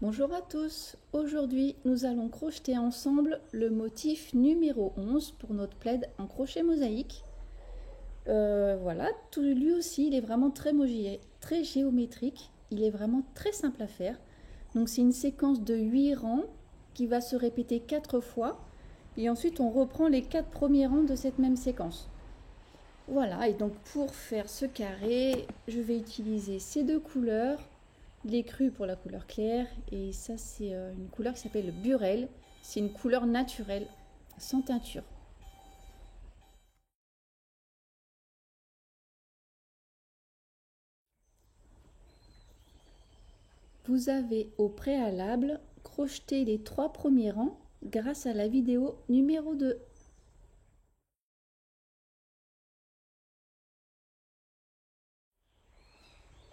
Bonjour à tous, aujourd'hui nous allons crocheter ensemble le motif numéro 11 pour notre plaid en crochet mosaïque. Voilà, lui aussi il est vraiment très géométrique, il est vraiment très simple à faire. Donc c'est une séquence de 8 rangs qui va se répéter 4 fois et ensuite on reprend les 4 premiers rangs de cette même séquence. Voilà, et donc pour faire ce carré, je vais utiliser ces deux couleurs. L'écru pour la couleur claire et ça c'est une couleur qui s'appelle Burel, c'est une couleur naturelle sans teinture. Vous avez au préalable crocheté les 3 premiers rangs grâce à la vidéo numéro 2.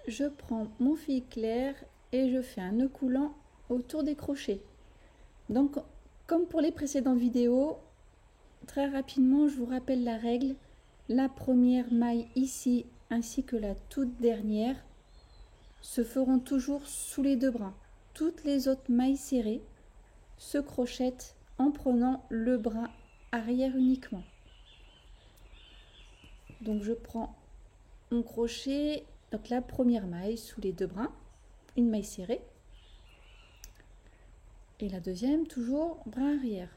Je prends mon fil clair et je fais un nœud coulant autour des crochets. Donc comme pour les précédentes vidéos, très rapidement je vous rappelle la règle. La première maille ici ainsi que la toute dernière se feront toujours sous les deux bras. Toutes les autres mailles serrées se crochettent en prenant le bras arrière uniquement. Donc je prends mon crochet, donc la première maille sous les deux bras, une maille serrée, et la deuxième toujours bras arrière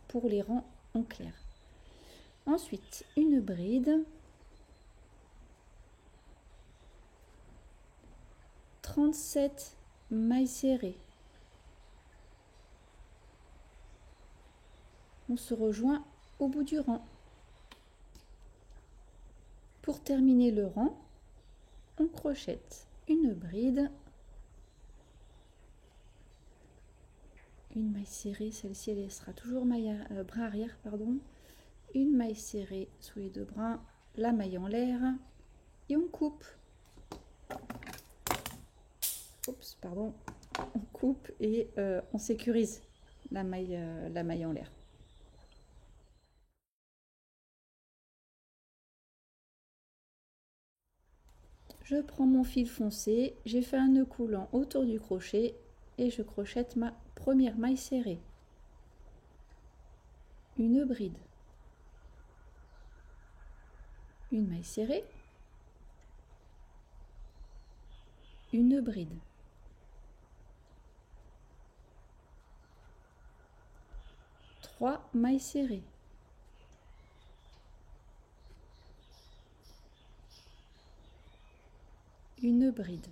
pour les rangs en clair. Ensuite une bride, 37 mailles serrées. On se rejoint au bout du rang. Pour terminer le rang, on crochette une bride, une maille serrée, celle-ci elle sera toujours bras arrière, pardon, une maille serrée sous les deux bras, la maille en l'air et on coupe. Oups, pardon, on coupe et on sécurise la maille en l'air. Je prends mon fil foncé, j'ai fait un nœud coulant autour du crochet et je crochette ma première maille serrée. Une bride, une maille serrée, une bride, trois mailles serrées, une bride.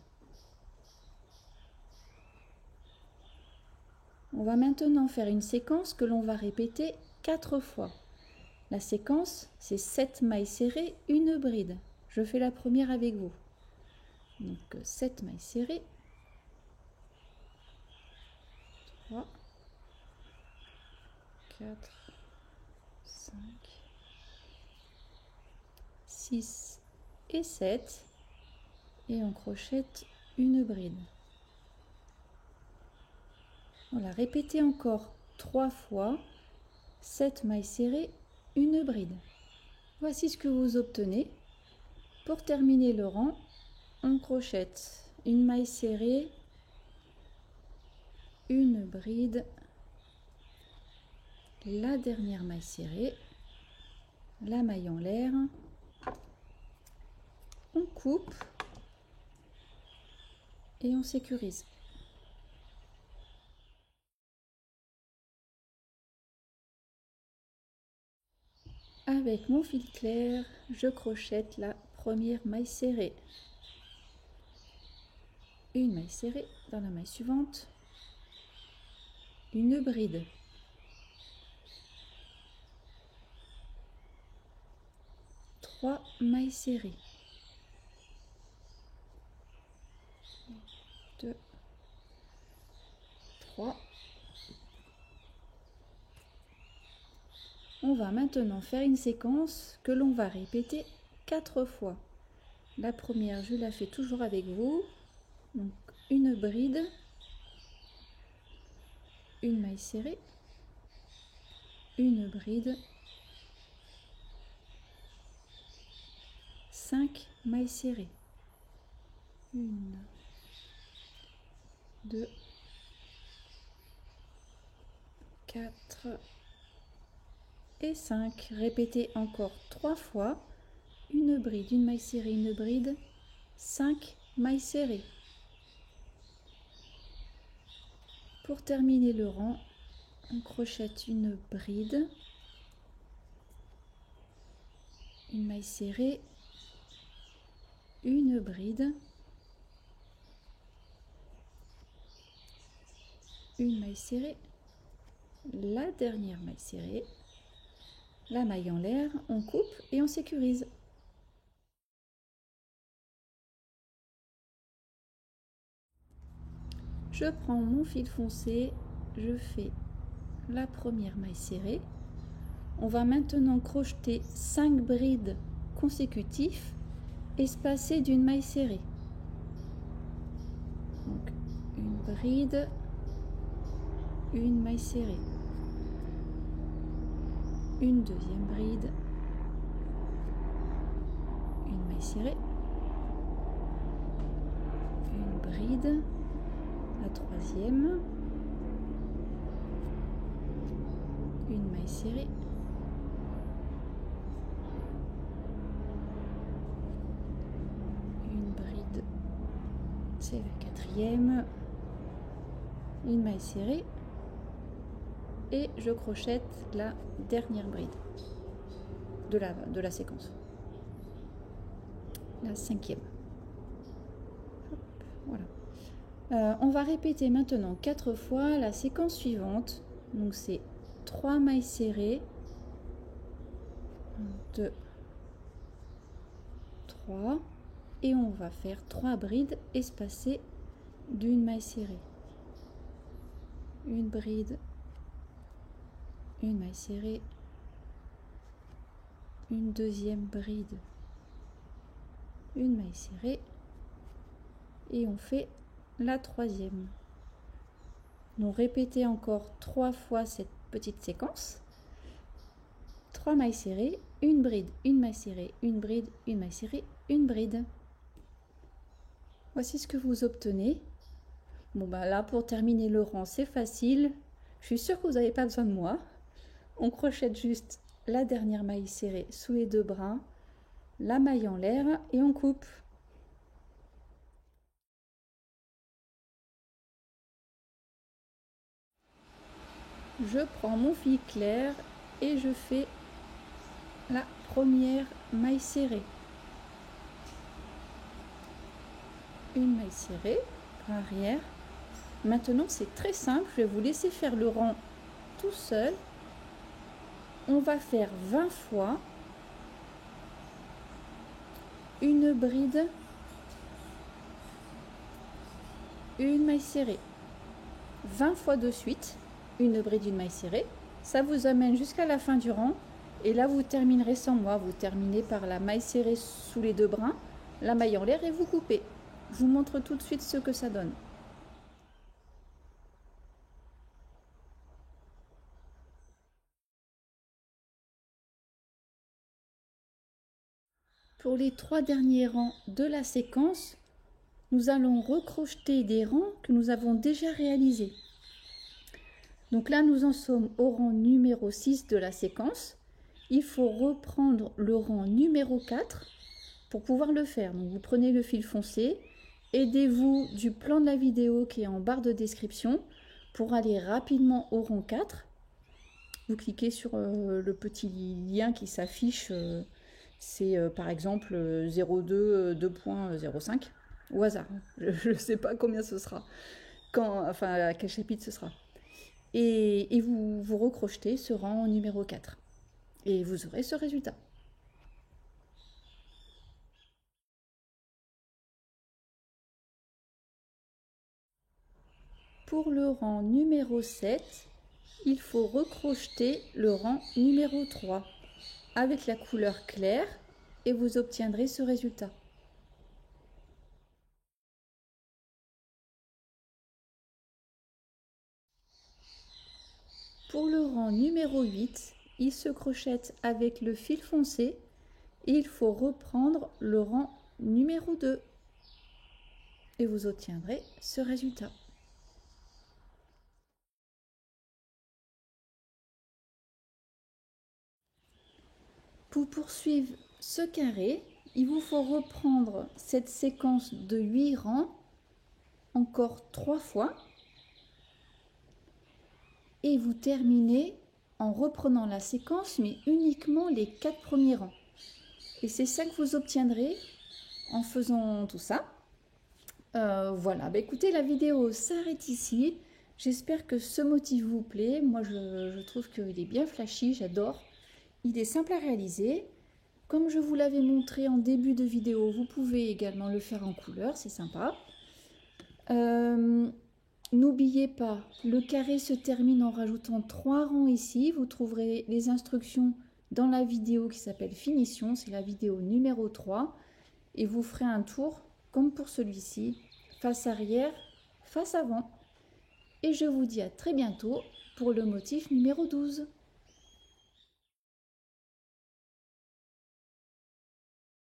On va maintenant faire une séquence que l'on va répéter 4 fois. La séquence, c'est 7 mailles serrées, une bride. Je fais la première avec vous. Donc 7 mailles serrées. 3, 4, 5, 6 et 7. Et on crochette une bride. Voilà, répétez encore 3 fois. 7 mailles serrées, une bride. Voici ce que vous obtenez. Pour terminer le rang, on crochette une maille serrée, une bride, la dernière maille serrée, la maille en l'air, on coupe et on sécurise. Avec mon fil clair, je crochette la première maille serrée, une maille serrée dans la maille suivante, une bride, trois mailles serrées, 2, 3. On va maintenant faire une séquence que l'on va répéter 4 fois. La première, je la fais toujours avec vous. Donc une bride, une maille serrée, une bride, 5 mailles serrées. 1, 2, 4 et 5. Répétez encore 3 fois. Une bride, une maille serrée, une bride, 5 mailles serrées. Pour terminer le rang, on crochette une bride, une maille serrée, une bride, une maille serrée, la dernière maille serrée, la maille en l'air, on coupe et on sécurise. Je prends mon fil foncé, je fais la première maille serrée. On va maintenant crocheter 5 brides consécutives espacées d'une maille serrée. Donc une bride, une maille serrée, une deuxième bride, une maille serrée, une bride, la troisième, une maille serrée, une bride, c'est la quatrième, une maille serrée et je crochette la dernière bride de la séquence, la cinquième. Hop, voilà. On va répéter maintenant 4 fois la séquence suivante. Donc c'est 3 mailles serrées, 1, 2, 3, et on va faire 3 brides espacées d'une maille serrée. Une bride, une maille serrée, une deuxième bride, une maille serrée, et on fait la troisième. Donc répétez encore 3 fois cette petite séquence. 3 mailles serrées, une bride, une maille serrée, une bride, une maille serrée, une bride. Voici ce que vous obtenez. Bon bah là, pour terminer le rang, c'est facile. Je suis sûre que vous n'avez pas besoin de moi. On crochette juste la dernière maille serrée sous les 2 brins, la maille en l'air et on coupe. Je prends mon fil clair et je fais la première maille serrée. Une maille serrée, bras arrière. Maintenant, c'est très simple, je vais vous laisser faire le rang tout seul. On va faire 20 fois une bride, une maille serrée. 20 fois de suite, une bride, une maille serrée. Ça vous amène jusqu'à la fin du rang. Et là, vous terminerez sans moi. Vous terminez par la maille serrée sous les 2 brins, la maille en l'air et vous coupez. Je vous montre tout de suite ce que ça donne. Pour les 3 derniers rangs de la séquence, nous allons recrocheter des rangs que nous avons déjà réalisés. Donc là, nous en sommes au rang numéro 6 de la séquence. Il faut reprendre le rang numéro 4 pour pouvoir le faire. Donc vous prenez le fil foncé, aidez-vous du plan de la vidéo qui est en barre de description pour aller rapidement au rang 4. Vous cliquez sur le petit lien qui s'affiche, c'est par exemple 02 2.05 au hasard. Je ne sais pas combien ce sera, enfin à quel chapitre ce sera. Et vous recrochetez ce rang numéro 4 et vous aurez ce résultat. Pour le rang numéro 7, il faut recrocheter le rang numéro 3 avec la couleur claire et vous obtiendrez ce résultat. Pour le rang numéro 8, il se crochette avec le fil foncé et il faut reprendre le rang numéro 2 et vous obtiendrez ce résultat. Pour poursuivre ce carré, il vous faut reprendre cette séquence de 8 rangs encore 3 fois et vous terminez en reprenant la séquence mais uniquement les 4 premiers rangs. Et c'est ça que vous obtiendrez en faisant tout ça. Voilà, écoutez, la vidéo s'arrête ici. J'espère que ce motif vous plaît. Moi, je trouve qu'il est bien flashy, j'adore. Il est simple à réaliser. Comme je vous l'avais montré en début de vidéo, vous pouvez également le faire en couleur, c'est sympa. N'oubliez pas, le carré se termine en rajoutant 3 rangs ici. Vous trouverez les instructions dans la vidéo qui s'appelle Finition, c'est la vidéo numéro 3. Et vous ferez un tour comme pour celui-ci, face arrière, face avant. Et je vous dis à très bientôt pour le motif numéro 12.